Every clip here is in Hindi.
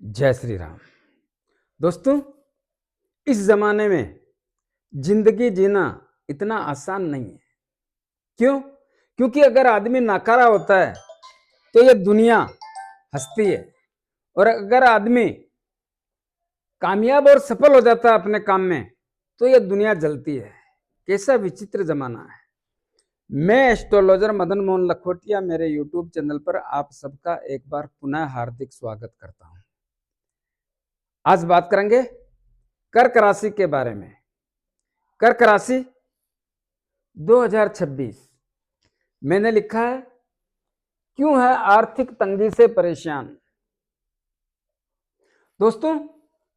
जय श्री राम। दोस्तों, इस जमाने में जिंदगी जीना इतना आसान नहीं है। क्यों? क्योंकि अगर आदमी नाकारा होता है तो ये दुनिया हंसती है, और अगर आदमी कामयाब और सफल हो जाता है अपने काम में तो ये दुनिया जलती है। कैसा विचित्र जमाना है। मैं एस्ट्रोलॉजर मदन मोहन लखोटिया, मेरे यूट्यूब चैनल पर आप सबका एक बार पुनः हार्दिक स्वागत करता हूं। आज बात करेंगे कर्क राशि के बारे में। कर्क राशि 2026 मैंने लिखा है, क्यों है आर्थिक तंगी से परेशान। दोस्तों,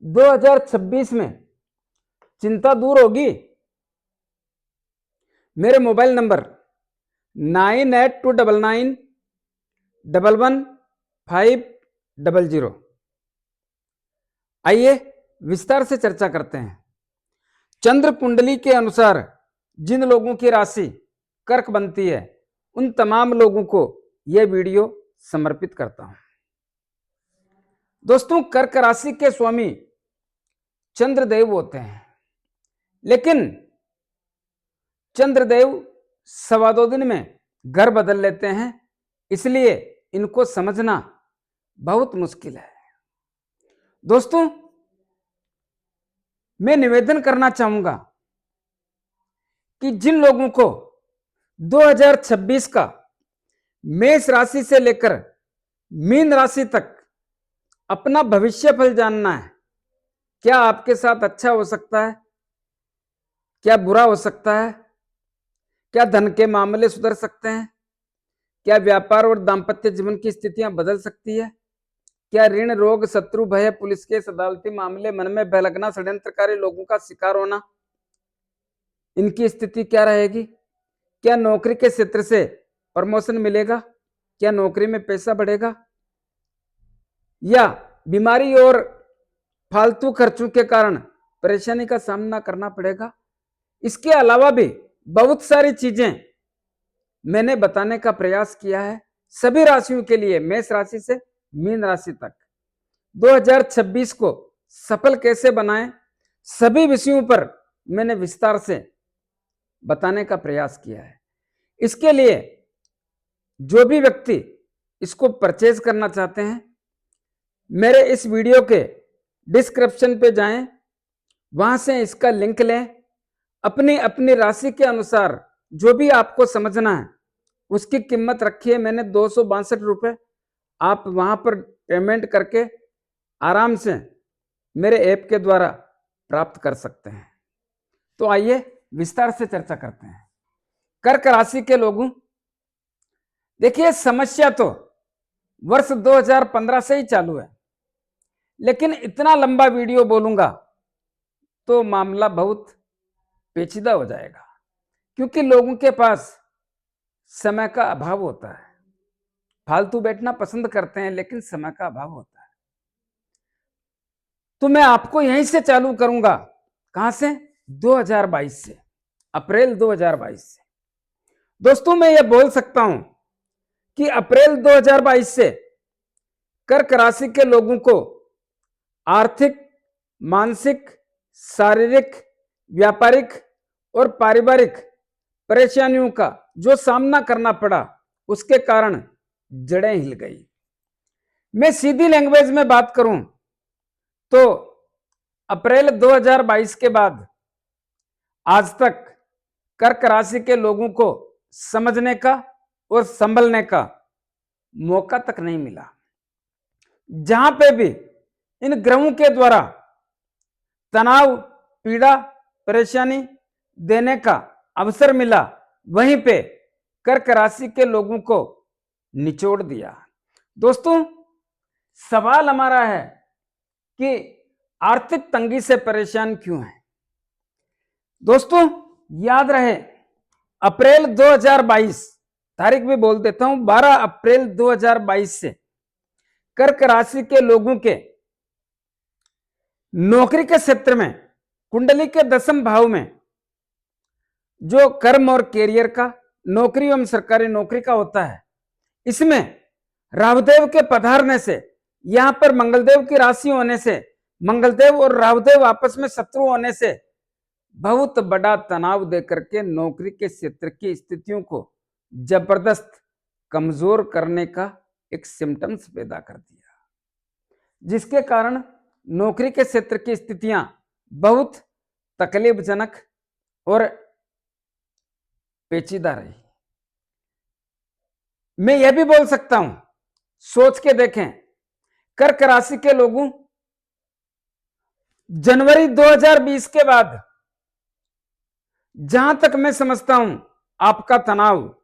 2026 में चिंता दूर होगी। मेरे मोबाइल नंबर 9829911500। आइए विस्तार से चर्चा करते हैं। चंद्र कुंडली के अनुसार जिन लोगों की राशि कर्क बनती है उन तमाम लोगों को यह वीडियो समर्पित करता हूं। दोस्तों, कर्क राशि के स्वामी चंद्रदेव होते हैं, लेकिन चंद्रदेव 2.25 दिन में घर बदल लेते हैं, इसलिए इनको समझना बहुत मुश्किल है। दोस्तों, मैं निवेदन करना चाहूंगा कि जिन लोगों को 2026 का मेष राशि से लेकर मीन राशि तक अपना भविष्य फल जानना है, क्या आपके साथ अच्छा हो सकता है, क्या बुरा हो सकता है, क्या धन के मामले सुधर सकते हैं, क्या व्यापार और दांपत्य जीवन की स्थितियां बदल सकती है, क्या ऋण, रोग, शत्रु, भय, पुलिस केस, अदालती मामले, मन में भय लगना, षड्यंत्रकारी लोगों का शिकार होना, इनकी स्थिति क्या रहेगी, क्या नौकरी के क्षेत्र से प्रमोशन मिलेगा, क्या नौकरी में पैसा बढ़ेगा, या बीमारी और फालतू खर्चों के कारण परेशानी का सामना करना पड़ेगा। इसके अलावा भी बहुत सारी चीजें मैंने बताने का प्रयास किया है सभी राशियों के लिए, मेष राशि से मीन राशि तक। 2026 को सफल कैसे बनाएं, सभी विषयों पर मैंने विस्तार से बताने का प्रयास किया है। इसके लिए जो भी व्यक्ति इसको परचेज करना चाहते हैं, मेरे इस वीडियो के डिस्क्रिप्शन पे जाएं, वहां से इसका लिंक लें। अपनी अपनी राशि के अनुसार जो भी आपको समझना है उसकी कीमत रखी है मैंने 262 रुपए। आप वहां पर पेमेंट करके आराम से मेरे ऐप के द्वारा प्राप्त कर सकते हैं। तो आइए विस्तार से चर्चा करते हैं। कर्क राशि के लोगों, देखिए, समस्या तो वर्ष 2015 से ही चालू है, लेकिन इतना लंबा वीडियो बोलूंगा तो मामला बहुत पेचीदा हो जाएगा, क्योंकि लोगों के पास समय का अभाव होता है। फालतू बैठना पसंद करते हैं, लेकिन समय का अभाव होता है। तो मैं आपको यहीं से चालू करूंगा। कहां से? 2022 से, अप्रैल 2022 से। दोस्तों, मैं यह बोल सकता हूं कि अप्रैल 2022 से कर्क राशि के लोगों को आर्थिक, मानसिक, शारीरिक, व्यापारिक और पारिवारिक परेशानियों का जो सामना करना पड़ा, उसके कारण जड़ें हिल गई। मैं सीधी लैंग्वेज में बात करूं तो अप्रैल 2022 के बाद आज तक कर्क राशि के लोगों को समझने का और संभलने का मौका तक नहीं मिला। जहां पे भी इन ग्रहों के द्वारा तनाव, पीड़ा, परेशानी देने का अवसर मिला, वहीं पे कर्क राशि के लोगों को निचोड़ दिया। दोस्तों, सवाल हमारा है कि आर्थिक तंगी से परेशान क्यों है। दोस्तों, याद रहे, अप्रैल 2022, तारीख भी बोल देता हूं, 12 अप्रैल 2022 से कर्क राशि के लोगों के नौकरी के क्षेत्र में, कुंडली के 10वें भाव में जो कर्म और कैरियर का, नौकरी एवं सरकारी नौकरी का होता है, इसमें राहुदेव के पधारने से यहां पर मंगलदेव की राशि होने से, मंगलदेव और राहुदेव आपस में शत्रु होने से बहुत बड़ा तनाव देकर के नौकरी के क्षेत्र की स्थितियों को जबरदस्त कमजोर करने का एक सिम्टम्स पैदा कर दिया, जिसके कारण नौकरी के क्षेत्र की स्थितियां बहुत तकलीफजनक और पेचीदा रही। मैं यह भी बोल सकता हूं, सोच के देखें, कर्क राशि के लोगों जनवरी 2020 के बाद जहां तक मैं समझता हूं आपका तनाव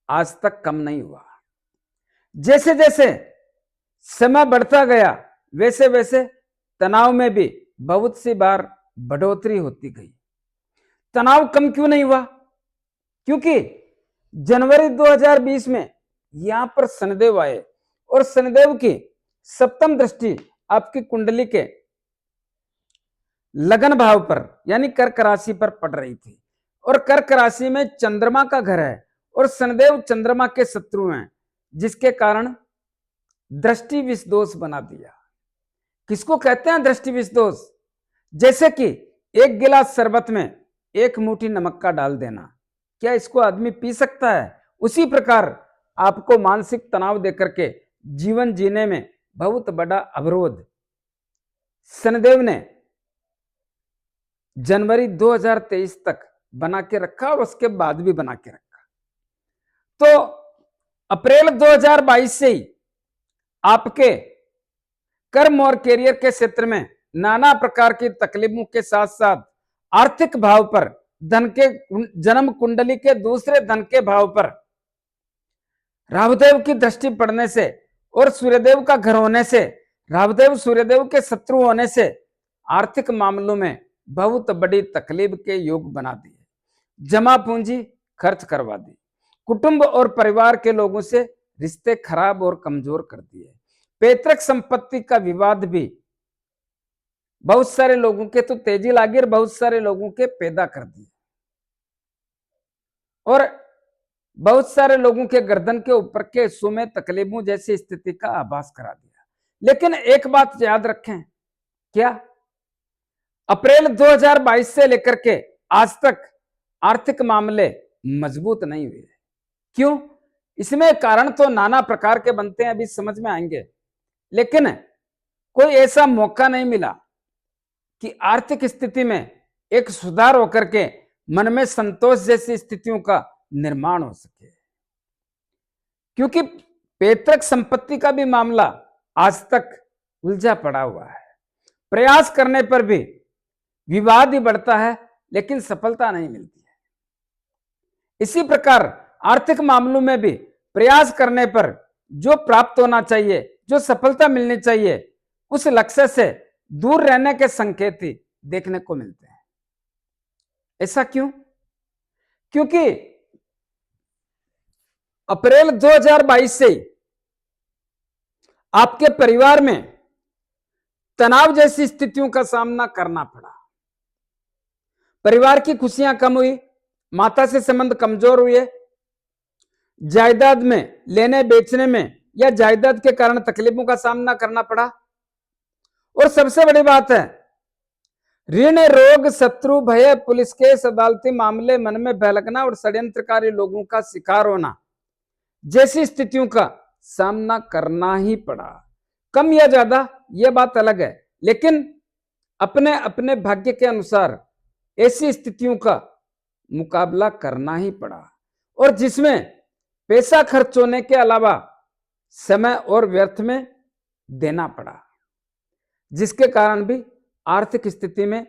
आज तक कम नहीं हुआ। जैसे जैसे समय बढ़ता गया वैसे वैसे तनाव में भी बहुत सी बार बढ़ोतरी होती गई। तनाव कम क्यों नहीं हुआ? क्योंकि जनवरी 2020 में यहां पर शनिदेव आए और शनिदेव की सप्तम दृष्टि आपकी कुंडली के लगन भाव पर यानी कर्क राशि पर पड़ रही थी, और कर्क राशि में चंद्रमा का घर है और शनिदेव चंद्रमा के शत्रु हैं, जिसके कारण दृष्टि विष दोष बना दिया। किसको कहते हैं दृष्टि विष दोष? जैसे कि एक गिलास शरबत में एक मुट्ठी नमक का डाल देना, क्या इसको आदमी पी सकता है? उसी प्रकार आपको मानसिक तनाव देकर के जीवन जीने में बहुत बड़ा अवरोध शनिदेव ने जनवरी 2023 तक बना के रखा और उसके बाद भी बना के रखा। तो अप्रैल 2022 से ही आपके कर्म और कैरियर के क्षेत्र में नाना प्रकार की तकलीफों के साथ साथ आर्थिक भाव पर, धन के जन्म कुंडली के दूसरे धन के भाव पर राहुदेव की दृष्टि पड़ने से और सूर्यदेव का घर होने से, राहुदेव सूर्यदेव के शत्रु होने से आर्थिक मामलों में बहुत बड़ी तकलीफ के योग बना दिए, जमा पूंजी खर्च करवा दी, कुटुंब और परिवार के लोगों से रिश्ते खराब और कमजोर कर दिए, पैतृक संपत्ति का विवाद भी बहुत सारे लोगों के तो तेजी लागी और बहुत सारे लोगों के पैदा कर दिए, और बहुत सारे लोगों के गर्दन के ऊपर के हिस्सों में तकलीफों जैसी स्थिति का आभास करा दिया। लेकिन एक बात याद रखें, क्या अप्रैल 2022 से लेकर के आज तक आर्थिक मामले मजबूत नहीं हुए? क्यों? इसमें कारण तो नाना प्रकार के बनते हैं, अभी समझ में आएंगे, लेकिन कोई ऐसा मौका नहीं मिला कि आर्थिक स्थिति में एक सुधार होकर के मन में संतोष जैसी स्थितियों का निर्माण हो सके। क्योंकि पैतृक संपत्ति का भी मामला आज तक उलझा पड़ा हुआ है, प्रयास करने पर भी विवाद ही बढ़ता है लेकिन सफलता नहीं मिलती है। इसी प्रकार आर्थिक मामलों में भी प्रयास करने पर जो प्राप्त होना चाहिए, जो सफलता मिलनी चाहिए, उस लक्ष्य से दूर रहने के संकेत ही देखने को मिलते हैं। ऐसा क्यों? क्योंकि अप्रैल 2022 से आपके परिवार में तनाव जैसी स्थितियों का सामना करना पड़ा। परिवार की खुशियां कम हुई, माता से संबंध कमजोर हुए, जायदाद में लेने बेचने में या जायदाद के कारण तकलीफों का सामना करना पड़ा, और सबसे बड़ी बात है ऋण, रोग, शत्रु, भय, पुलिस केस, अदालती मामले, मन में बहलकना और षड्यंत्रकारी लोगों का शिकार होना जैसी स्थितियों का सामना करना ही पड़ा। कम या ज्यादा यह बात अलग है, लेकिन अपने अपने भाग्य के अनुसार ऐसी स्थितियों का मुकाबला करना ही पड़ा, और जिसमें पैसा खर्च होने के अलावा समय और व्यर्थ में देना पड़ा, जिसके कारण भी आर्थिक स्थिति में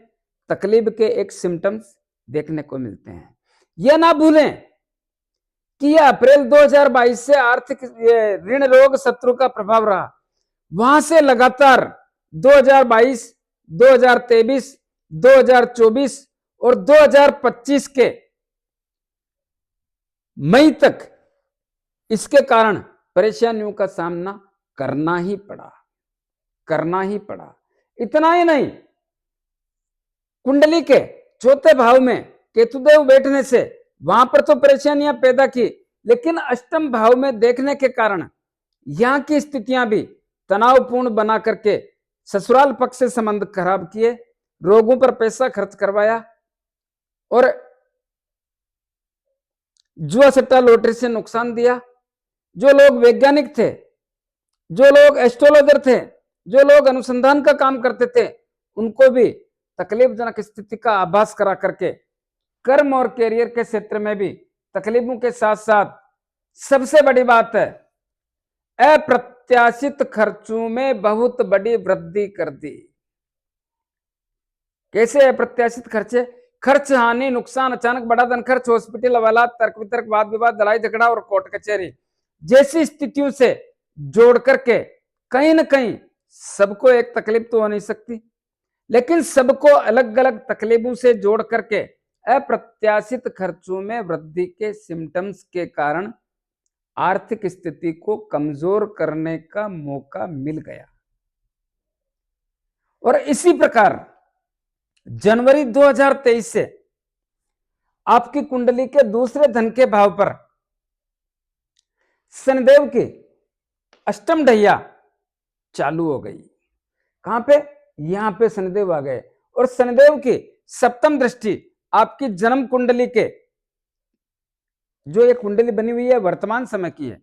तकलीफ के एक सिम्टम्स देखने को मिलते हैं। यह ना भूलें कि यह अप्रैल 2022 से आर्थिक ऋण, रोग, शत्रु का प्रभाव रहा। वहां से लगातार 2022, 2023, 2024 और 2025 के मई तक इसके कारण परेशानियों का सामना करना ही पड़ा। इतना ही नहीं, कुंडली के चौथे भाव में केतुदेव बैठने से वहां पर तो परेशानियां पैदा की, लेकिन अष्टम भाव में देखने के कारण यहां की स्थितियां भी तनावपूर्ण बना करके ससुराल पक्ष से संबंध खराब किए, रोगों पर पैसा खर्च करवाया और जुआ सट्टा लॉटरी से नुकसान दिया। जो लोग वैज्ञानिक थे, जो लोग एस्ट्रोलॉजर थे, जो लोग अनुसंधान का काम करते थे, उनको भी तकलीफजनक स्थिति का आभास करा करके कर्म और कैरियर के क्षेत्र में भी तकलीफों के साथ साथ सबसे बड़ी बात है अप्रत्याशित खर्चों में बहुत बड़ी वृद्धि कर दी। कैसे अप्रत्याशित खर्चे? खर्च, हानि, नुकसान, अचानक बड़ा धन खर्च, हॉस्पिटल हवालात, तर्क वितर्क, वाद विवाद, लड़ाई झगड़ा और कोर्ट कचहरी जैसी स्थितियों से जोड़ करके कहीं ना कहीं सबको एक तकलीफ तो हो नहीं सकती, लेकिन सबको अलग अलग तकलीफों से जोड़ करके अप्रत्याशित खर्चों में वृद्धि के सिम्टम्स के कारण आर्थिक स्थिति को कमजोर करने का मौका मिल गया। और इसी प्रकार जनवरी 2023 से आपकी कुंडली के दूसरे धन के भाव पर शनिदेव की अष्टम ढैया चालू हो गई। कहां पे? यहां पे शनिदेव आ गए और शनिदेव की सप्तम दृष्टि आपकी जन्म कुंडली के, जो ये कुंडली बनी हुई है वर्तमान समय की है,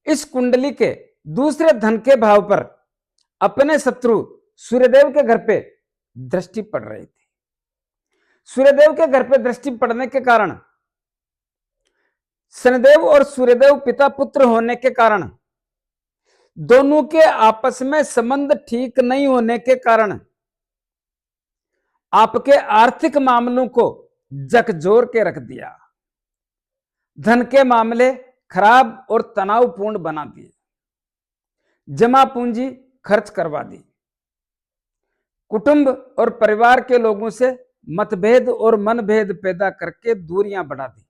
इस कुंडली के दूसरे धन के भाव पर अपने शत्रु सूर्यदेव के घर पे दृष्टि पड़ रही थी। सूर्यदेव के घर पे दृष्टि पड़ने के कारण, शनिदेव और सूर्यदेव पिता पुत्र होने के कारण, दोनों के आपस में संबंध ठीक नहीं होने के कारण आपके आर्थिक मामलों को झकझोर के रख दिया। धन के मामले खराब और तनावपूर्ण बना दिए, जमा पूंजी खर्च करवा दी, कुटुंब और परिवार के लोगों से मतभेद और मनभेद पैदा करके दूरियां बढ़ा दी,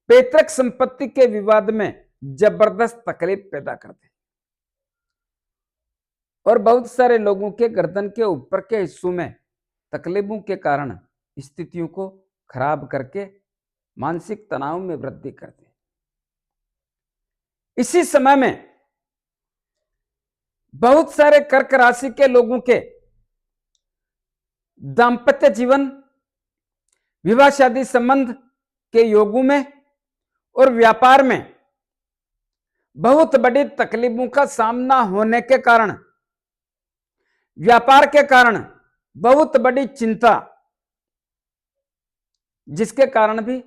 पैतृक संपत्ति के विवाद में जबरदस्त तकलीफ पैदा कर दी और बहुत सारे लोगों के गर्दन के ऊपर के हिस्सों में तकलीफों के कारण स्थितियों को खराब करके मानसिक तनाव में वृद्धि कर दी। इसी समय में बहुत सारे कर्क राशि के लोगों के दांपत्य जीवन, विवाह शादी संबंध के योगों में और व्यापार में बहुत बड़ी तकलीफों का सामना होने के कारण, व्यापार के कारण बहुत बड़ी चिंता, जिसके कारण भी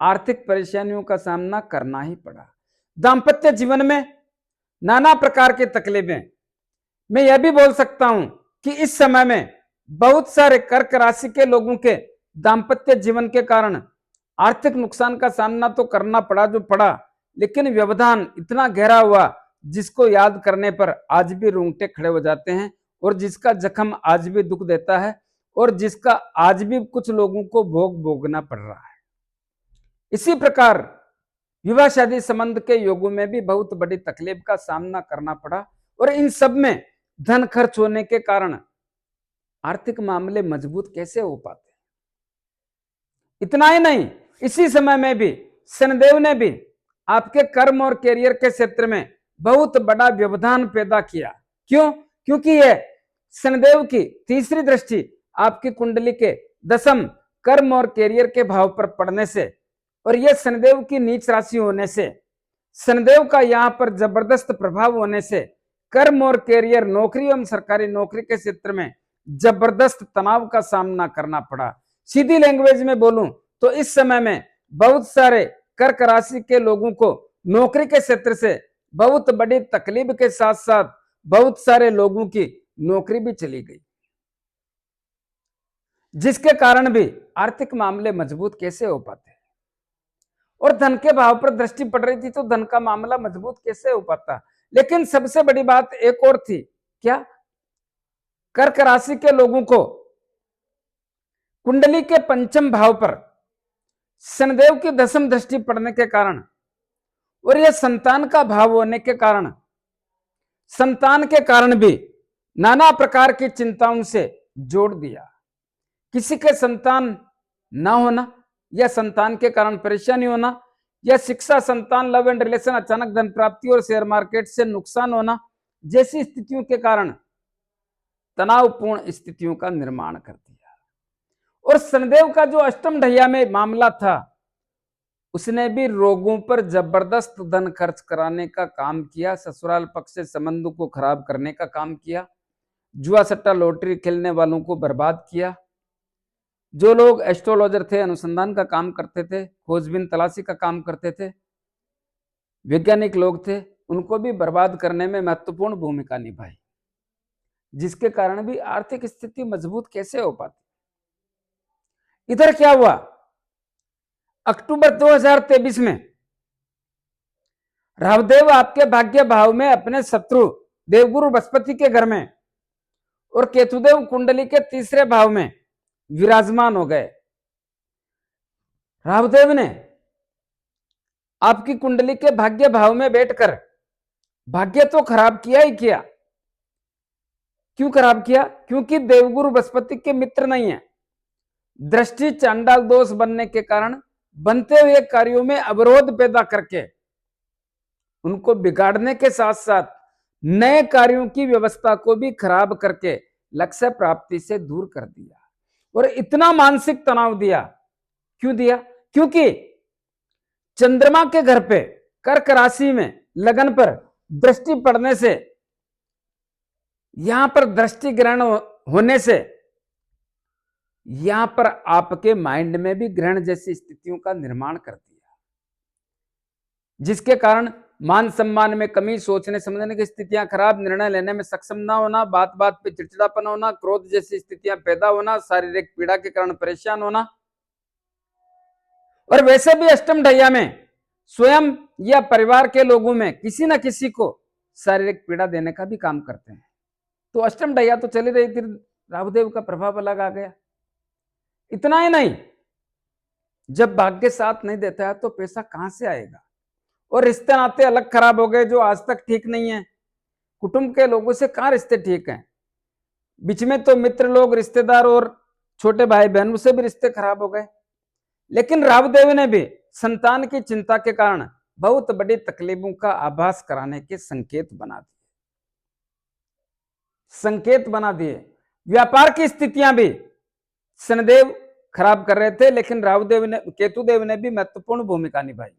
आर्थिक परेशानियों का सामना करना ही पड़ा। दांपत्य जीवन में नाना प्रकार की तकलीफें। मैं यह भी बोल सकता हूं कि इस समय में बहुत सारे कर्क राशि के लोगों के दांपत्य जीवन के कारण आर्थिक नुकसान का सामना तो करना पड़ा जो पड़ा, लेकिन व्यवधान इतना गहरा हुआ जिसको याद करने पर आज भी रोंगटे खड़े हो जाते हैं और जिसका जख्म आज भी दुख देता है और जिसका आज भी कुछ लोगों को भोगना पड़ रहा है। इसी प्रकार विवाह शादी संबंध के योगों में भी बहुत बड़ी तकलीफ का सामना करना पड़ा और इन सब में धन खर्च होने के कारण आर्थिक मामले मजबूत कैसे हो पाते। इतना ही नहीं, इसी समय में भी शनिदेव ने भी आपके कर्म और कैरियर के क्षेत्र में बहुत बड़ा व्यवधान पैदा किया। क्यों? क्योंकि यह शनिदेव की तीसरी दृष्टि आपकी कुंडली के दशम कर्म और कैरियर के भाव पर पड़ने से और यह शनिदेव की नीच राशि होने से, शनिदेव का यहां पर जबरदस्त प्रभाव होने से कर्म और कैरियर, नौकरी एवं सरकारी नौकरी के क्षेत्र में जबरदस्त तनाव का सामना करना पड़ा। सीधी लैंग्वेज में बोलूं तो इस समय में बहुत सारे कर्क राशि के लोगों को नौकरी के क्षेत्र से बहुत बड़ी तकलीफ के साथ साथ बहुत सारे लोगों की नौकरी भी चली गई, जिसके कारण भी आर्थिक मामले मजबूत कैसे हो पाते। और धन के भाव पर दृष्टि पड़ रही थी तो धन का मामला मजबूत कैसे हो पाता। लेकिन सबसे बड़ी बात एक और थी, क्या? कर्क राशि के लोगों को कुंडली के पंचम भाव पर शनिदेव की दशम दृष्टि पड़ने के कारण और यह संतान का भाव होने के कारण, संतान के कारण भी नाना प्रकार की चिंताओं से जोड़ दिया। किसी के संतान ना होना या संतान के कारण परेशानी होना या शिक्षा, संतान, लव एंड रिलेशन, अचानक धन प्राप्ति और शेयर मार्केट से नुकसान होना जैसी स्थितियों के कारण तनावपूर्ण स्थितियों का निर्माण कर दिया। और शनिदेव का जो अष्टम ढैया में मामला था, उसने भी रोगों पर जबरदस्त धन खर्च कराने का काम किया, ससुराल पक्ष से संबंधों को खराब करने का काम किया, जुआ सट्टा लॉटरी खेलने वालों को बर्बाद किया, जो लोग एस्ट्रोलॉजर थे, अनुसंधान का काम करते थे, खोजबीन तलाशी का काम करते थे, वैज्ञानिक लोग थे, उनको भी बर्बाद करने में महत्वपूर्ण भूमिका निभाई, जिसके कारण भी आर्थिक स्थिति मजबूत कैसे हो पाती। इधर क्या हुआ, अक्टूबर 2023 में राहुदेव आपके भाग्य भाव में अपने शत्रु देवगुरु बृहस्पति के घर में और केतुदेव कुंडली के तीसरे भाव में विराजमान हो गए। राहुदेव ने आपकी कुंडली के भाग्य भाव में बैठकर भाग्य तो खराब किया ही किया। क्यों खराब किया? क्योंकि देवगुरु बृहस्पति के मित्र नहीं है। दृष्टि चांडाल दोष बनने के कारण बनते हुए कार्यों में अवरोध पैदा करके उनको बिगाड़ने के साथ साथ नए कार्यों की व्यवस्था को भी खराब करके लक्ष्य प्राप्ति से दूर कर दिया और इतना मानसिक तनाव दिया। क्यों दिया? क्योंकि चंद्रमा के घर पे कर्क राशि में लगन पर दृष्टि पड़ने से, यहां पर दृष्टि ग्रहण होने से यहां पर आपके माइंड में भी ग्रहण जैसी स्थितियों का निर्माण कर दिया, जिसके कारण मान सम्मान में कमी, सोचने समझने की स्थितियां खराब, निर्णय लेने में सक्षम ना होना, बात बात पे चिड़चिड़ापन होना, क्रोध जैसी स्थितियां पैदा होना, शारीरिक पीड़ा के कारण परेशान होना। और वैसे भी अष्टम ढैया में स्वयं या परिवार के लोगों में किसी न किसी को शारीरिक पीड़ा देने का भी काम करते हैं। तो अष्टम ढैया तो चली रही थी, राहुदेव का प्रभाव अलग आ गया। इतना ही नहीं, जब भाग्य साथ नहीं देता है तो पैसा कहां से आएगा? और रिश्ते नाते अलग खराब हो गए जो आज तक ठीक नहीं है। कुटुंब के लोगों से कहां रिश्ते ठीक हैं? बीच में तो मित्र लोग, रिश्तेदार और छोटे भाई बहनों से भी रिश्ते खराब हो गए। लेकिन राहुदेव ने भी संतान की चिंता के कारण बहुत बड़ी तकलीफों का आभास कराने के संकेत बना दिए। व्यापार की स्थितियां भी शनिदेव खराब कर रहे थे, लेकिन केतुदेव ने भी महत्वपूर्ण भूमिका निभाई,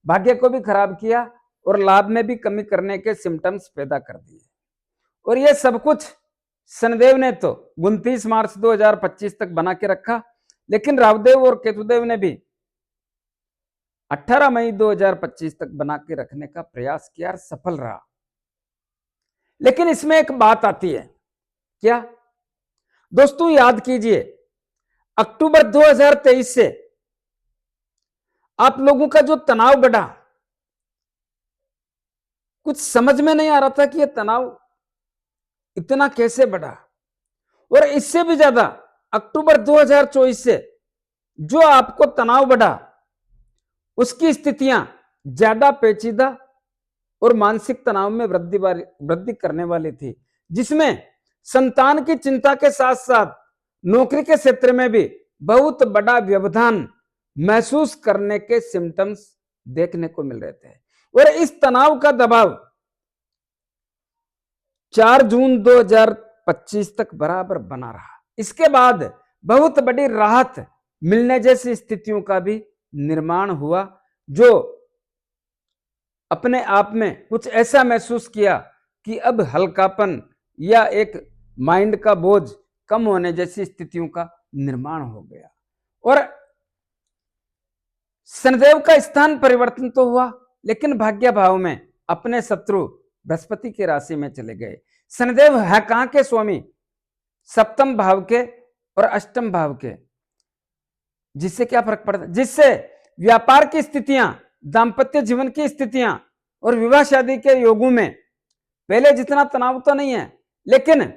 भाग्य को भी खराब किया और लाभ में भी कमी करने के सिम्टम्स पैदा कर दिए। और यह सब कुछ शनिदेव ने तो 29 मार्च 2025 तक बना के रखा, लेकिन राहुदेव और केतुदेव ने भी 18 मई 2025 तक बना के रखने का प्रयास किया और सफल रहा। लेकिन इसमें एक बात आती है, क्या दोस्तों? याद कीजिए, अक्टूबर 2023 से आप लोगों का जो तनाव बढ़ा, कुछ समझ में नहीं आ रहा था कि यह तनाव इतना कैसे बढ़ा। और इससे भी ज्यादा अक्टूबर 2024 से जो आपको तनाव बढ़ा, उसकी स्थितियां ज्यादा पेचीदा और मानसिक तनाव में वृद्धि करने वाली थी, जिसमें संतान की चिंता के साथ साथ नौकरी के क्षेत्र में भी बहुत बड़ा व्यवधान महसूस करने के सिम्टम्स देखने को मिल रहे थे। और इस तनाव का दबाव 4 जून 2025 तक बराबर बना रहा। इसके बाद बहुत बड़ी राहत मिलने जैसी स्थितियों का भी निर्माण हुआ, जो अपने आप में कुछ ऐसा महसूस किया कि अब हल्कापन या एक माइंड का बोझ कम होने जैसी स्थितियों का निर्माण हो गया। और शनिदेव का स्थान परिवर्तन तो हुआ, लेकिन भाग्य भाव में अपने शत्रु बृहस्पति की राशि में चले गए। शनिदेव है कहां के स्वामी? सप्तम भाव के और अष्टम भाव के। जिससे क्या फर्क पड़ता है? जिससे व्यापार की स्थितियां, दाम्पत्य जीवन की स्थितियां और विवाह शादी के योगों में पहले जितना तनाव तो नहीं है, लेकिन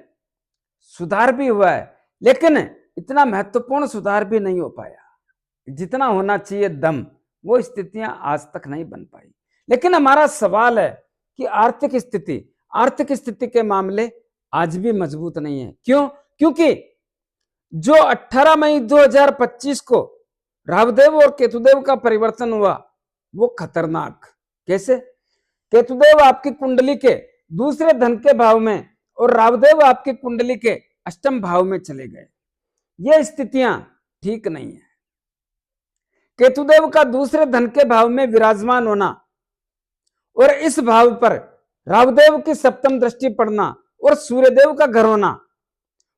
सुधार भी हुआ है, लेकिन इतना महत्वपूर्ण सुधार भी नहीं हो पाया जितना होना चाहिए दम। वो स्थितियां आज तक नहीं बन पाई। लेकिन हमारा सवाल है कि आर्थिक स्थिति के मामले आज भी मजबूत नहीं है। क्यों? क्योंकि जो 18 मई 2025 को राहुदेव और केतुदेव का परिवर्तन हुआ, वो खतरनाक। कैसे? केतुदेव आपकी कुंडली के दूसरे धन के भाव में और राहुदेव आपकी कुंडली के अष्टम भाव में चले गए। ये स्थितियां ठीक नहीं है। केतुदेव का दूसरे धन के भाव में विराजमान होना और इस भाव पर राहुदेव की सप्तम दृष्टि पड़ना और सूर्यदेव का घर होना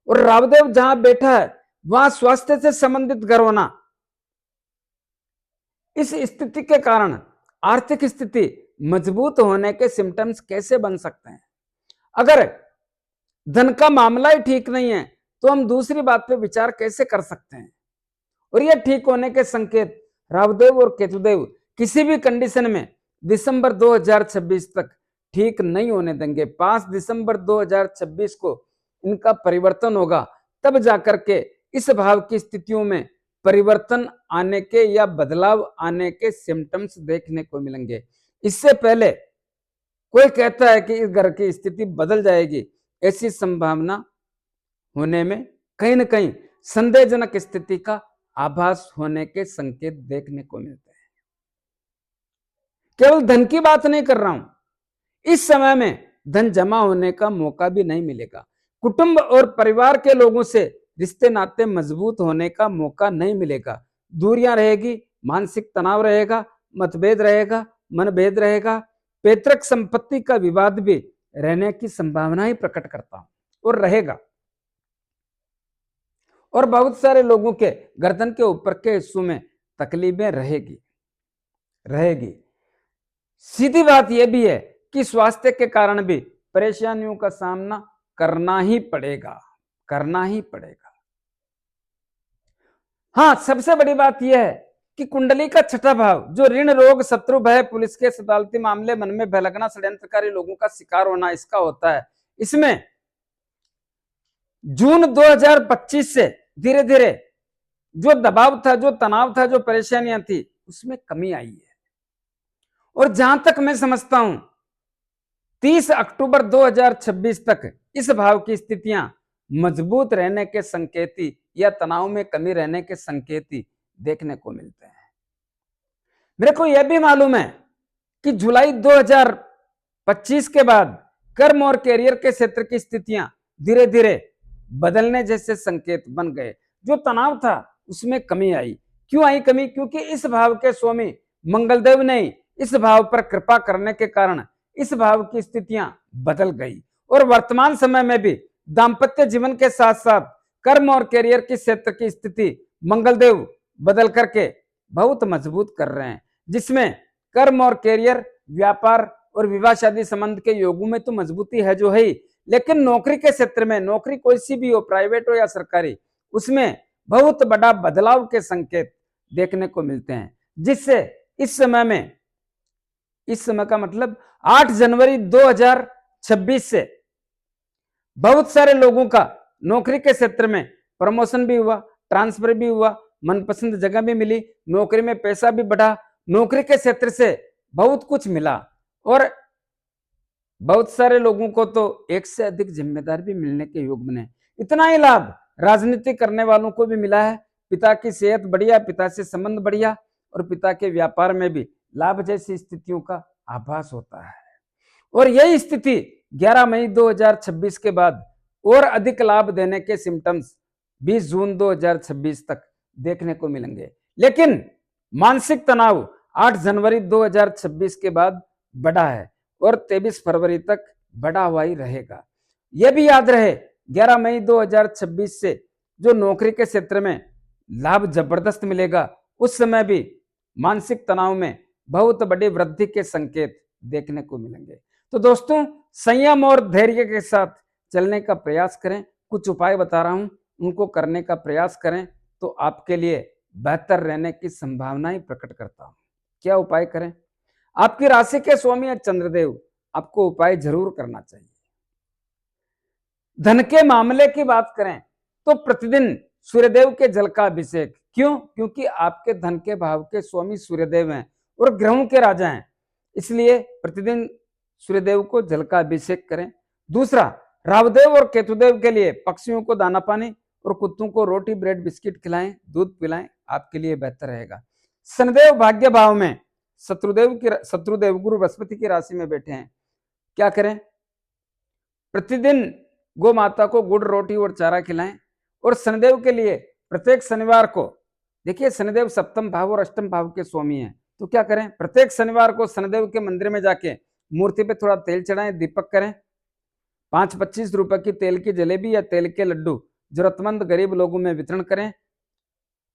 और राहुदेव जहां बैठा है वहां स्वास्थ्य से संबंधित घर होना, इस स्थिति के कारण आर्थिक स्थिति मजबूत होने के सिम्टम्स कैसे बन सकते हैं? अगर धन का मामला ही ठीक नहीं है तो हम दूसरी बात पे विचार कैसे कर सकते हैं? और यह ठीक होने के संकेत राहुदेव और केतुदेव किसी भी कंडीशन में दिसंबर 2026 तक ठीक नहीं होने देंगे। 5 दिसंबर 2026 को इनका परिवर्तन होगा, तब जाकर के इस भाव की स्थितियों में परिवर्तन आने के या बदलाव आने के सिम्टम्स देखने को मिलेंगे। इससे पहले कोई कहता है कि इस घर की स्थिति बदल जाएगी, ऐसी संभावना होने में कहीं ना कहीं संदेहजनक स्थिति का आभास होने के संकेत देखने को मिलते हैं। केवल धन की बात नहीं कर रहा हूं, इस समय में धन जमा होने का मौका भी नहीं मिलेगा। कुटुंब और परिवार के लोगों से रिश्ते नाते मजबूत होने का मौका नहीं मिलेगा। दूरियां रहेगी, मानसिक तनाव रहेगा, मतभेद रहेगा, मनभेद रहेगा, पैतृक संपत्ति का विवाद भी रहने की संभावना ही प्रकट करता हूं और रहेगा। और बहुत सारे लोगों के गर्दन के ऊपर के हिस्सों में तकलीफें रहेगी। सीधी बात यह भी है कि स्वास्थ्य के कारण भी परेशानियों का सामना करना ही पड़ेगा। हाँ, सबसे बड़ी बात यह है कि कुंडली का छठा भाव जो ऋण, रोग, शत्रु, भय, पुलिस के अदालती मामले, मन में भय लगना, षड्यंत्रकारी लोगों का शिकार होना, इसका होता है। इसमें जून 2025 से धीरे धीरे जो दबाव था, जो तनाव था, जो परेशानियां थी, उसमें कमी आई है। और जहां तक मैं समझता हूं 30 अक्टूबर 2026 तक इस भाव की स्थितियां मजबूत रहने के संकेती या तनाव में कमी रहने के संकेती देखने को मिलते हैं। मेरे को यह भी मालूम है कि जुलाई 2025 के बाद कर्म और कैरियर के क्षेत्र की स्थितियां धीरे धीरे बदलने जैसे संकेत बन गए। जो तनाव था उसमें कमी आई। क्यों आई कमी? क्योंकि इस भाव के स्वामी मंगलदेव ने इस भाव पर कृपा करने के कारण इस भाव की स्थितियां बदल गई। और वर्तमान समय में भी दाम्पत्य जीवन के साथ साथ कर्म और कैरियर के क्षेत्र की स्थिति मंगलदेव बदल करके बहुत मजबूत कर रहे हैं, जिसमें कर्म और कैरियर, व्यापार और विवाह शादी संबंध के योगों में तो मजबूती है जो है, लेकिन नौकरी के क्षेत्र में, नौकरी कोई सी भी हो, प्राइवेट हो या सरकारी, उसमें बहुत बड़ा बदलाव के संकेत देखने को मिलते हैं। जिससे इस समय का मतलब 8 जनवरी 2026 से बहुत सारे लोगों का नौकरी के क्षेत्र में प्रमोशन भी हुआ, ट्रांसफर भी हुआ, मनपसंद जगह भी मिली, नौकरी में पैसा भी बढ़ा, नौकरी के क्षेत्र से बहुत कुछ मिला। और बहुत सारे लोगों को तो एक से अधिक जिम्मेदार भी मिलने के योग बने। इतना ही लाभ राजनीति करने वालों को भी मिला है। पिता की सेहत बढ़िया, पिता से संबंध बढ़िया और पिता के व्यापार में भी लाभ जैसी स्थितियों का आभास होता है। और यही स्थिति 11 मई 2026 के बाद और अधिक लाभ देने के सिम्टम्स 20 जून 2026 तक देखने को मिलेंगे। लेकिन मानसिक तनाव 8 जनवरी 2026 के बाद बढ़ा है और 23 फरवरी तक बढ़ा हुआ ही रहेगा। यह भी याद रहे 11 मई 2026 से जो नौकरी के क्षेत्र में लाभ जबरदस्त मिलेगा, उस समय भी मानसिक तनाव में बहुत बड़ी वृद्धि के संकेत देखने को मिलेंगे। तो दोस्तों, संयम और धैर्य के साथ चलने का प्रयास करें। कुछ उपाय बता रहा हूं, उनको करने का प्रयास करें तो आपके लिए बेहतर रहने की संभावना ही प्रकट करता हूं। क्या उपाय करें? आपकी राशि के स्वामी चंद्रदेव, आपको उपाय जरूर करना चाहिए। धन के मामले की बात करें तो प्रतिदिन सूर्यदेव के जल का अभिषेक। क्यों? क्योंकि आपके धन के भाव के स्वामी सूर्यदेव हैं और ग्रहों के राजा हैं, इसलिए प्रतिदिन सूर्यदेव को जल का अभिषेक करें। दूसरा, राहुदेव और केतुदेव के लिए पक्षियों को दाना पानी और कुत्तों को रोटी, ब्रेड, बिस्किट खिलाएं, दूध पिलाएं, आपके लिए बेहतर रहेगा। शनिदेव भाग्य भाव में शत्रुदेव गुरु बृहस्पति की राशि में बैठे हैं। क्या करें? प्रतिदिन गौ माता को गुड़ रोटी और चारा खिलाएं। और शनिदेव के लिए प्रत्येक शनिवार को, देखिए शनिदेव सप्तम भाव और अष्टम भाव के स्वामी हैं, तो क्या करें, प्रत्येक शनिवार को शनिदेव के मंदिर में जाके मूर्ति पे थोड़ा तेल चढ़ाएं, दीपक करें। 5-25 रुपए की तेल की जलेबी या तेल के लड्डू जरूरतमंद गरीब लोगों में वितरण करें।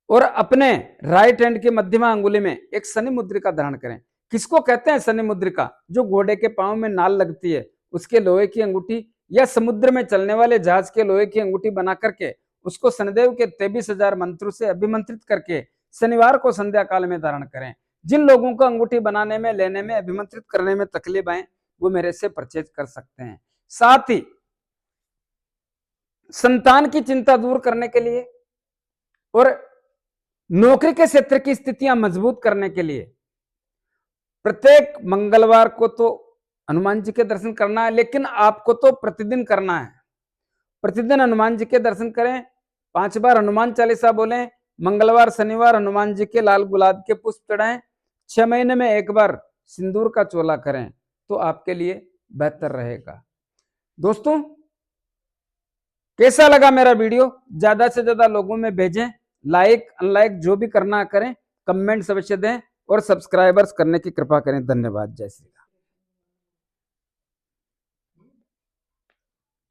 और अपने राइट हैंड के मध्यमा अंगुली में एक शनि मुद्रिका धारण करें। किसको कहते हैं शनि मुद्रिका? जो घोड़े के पांव में नाल लगती है उसके लोहे की अंगूठी, या समुद्र में चलने वाले जहाज के लोहे की अंगूठी बना करके उसको शनिदेव के 23,000 मंत्रों से अभिमंत्रित करके शनिवार को संध्या काल में धारण करें। जिन लोगों को अंगूठी बनाने में, लेने में, अभिमंत्रित करने में तकलीफ आए वो मेरे से परचेज कर सकते हैं। साथ ही संतान की चिंता दूर करने के लिए और नौकरी के क्षेत्र की स्थितियां मजबूत करने के लिए प्रत्येक मंगलवार को तो हनुमान जी के दर्शन करना है, लेकिन आपको तो प्रतिदिन करना है। प्रतिदिन हनुमान जी के दर्शन करें, 5 बार हनुमान चालीसा बोलें, मंगलवार शनिवार हनुमान जी के लाल गुलाब के पुष्प चढ़ाएं, 6 महीने में एक बार सिंदूर का चोला करें तो आपके लिए बेहतर रहेगा। दोस्तों, कैसा लगा मेरा वीडियो? ज्यादा से ज्यादा लोगों में भेजें, लाइक अनलाइक जो भी करना करें, कमेंट्स अवश्य दें और सब्सक्राइबर्स करने की कृपा करें। धन्यवाद। जय श्री राम।